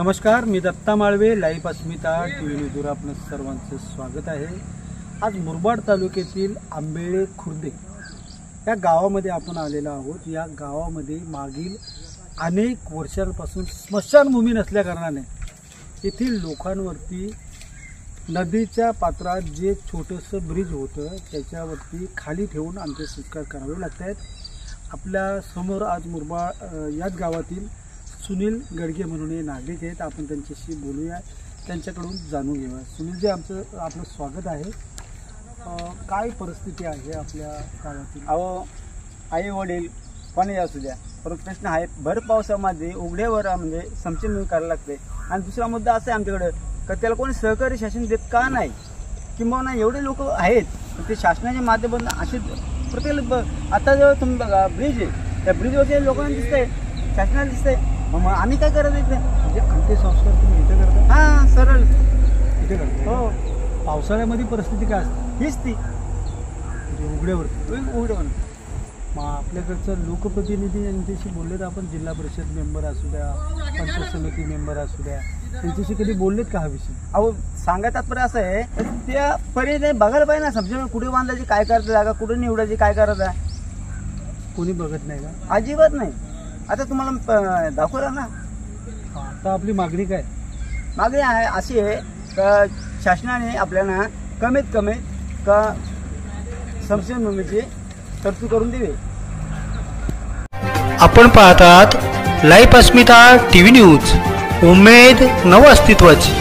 नमस्कार, मी दत्ता माळवे, लाईव्ह अस्मिता टीव्ही न्यूजवर आपलं सर्वांचं स्वागत आहे। आज मुरबाड तालुक्यातील आंबेळे खुर्दे या गावामध्ये आपण आलेलो आहोत। या गावामध्ये मागील अनेक वर्षांपासून स्मशानभूमी नसल्या कारणाने येथील लोकांवरती नदीच्या पात्रात जे छोटंसं ब्रिज होतं त्याच्यावरती खाली ठेवून अंत्यसंस्कार करावे लागतात। आपल्या समोर आज मुरबाड याच गावातील सुनील गडगे म्हणून हे नागरिक आहेत। आपण त्यांच्याशी बोलूया, त्यांच्याकडून जाणून घेऊया। सुनीलजी, आपलं स्वागत आहे। काय परिस्थिती आहे आपल्या गावातील? आई वडील कोणी असू द्या, परंतु प्रश्न आहे भर पावसामध्ये उघड्यावर म्हणजे समक्षम करायला लागते। आणि दुसरा मुद्दा असा आहे आमच्याकडे का त्याला कोणी सहकारी शासन देत का नाही, किंवा एवढे लोक आहेत ते शासनाच्या माध्यमातून असे प्रत्येक आता जेव्हा तुम्ही बघा ब्रिज आहे, त्या ब्रिजवरचे लोकांना दिसतंय, शासनाला दिसतंय, मग आम्ही काय करत इथे? म्हणजे अंत्यसंस्कार तुम्ही इथे करता? हां, सरळ इथे करता? हो। पावसाळ्यामध्ये परिस्थिती काय असते? हीच ती म्हणजे उघड्यावर। मग आपल्याकडचं लोकप्रतिनिधी यांच्याशी बोललेत आपण? जिल्हा परिषद मेंबर असू द्या, पंचायत समिती मेंबर असू द्या, त्यांच्याशी कधी बोललेत का हा विषय? सांगायचं तात्पर्य असं आहे, त्या पर्याय बघायला पाहिजे ना, समजा कुठे बांधायची, काय करायचं, जागा कुठे निवडायची, काय करायचं कोणी बघत नाही का? अजिबात नाही। आता तुम्हाला दाखवलं ना। आता आपली मागणी काय? मागणी आहे अशी आहे का शासनाने आपल्याला कमीत कमी का स्मशानभूमीची तरतूद करून द्यावी। आपण पाहतात लाईव्ह अस्मिता टीव्ही न्यूज, उमेद नव अस्तित्वाची।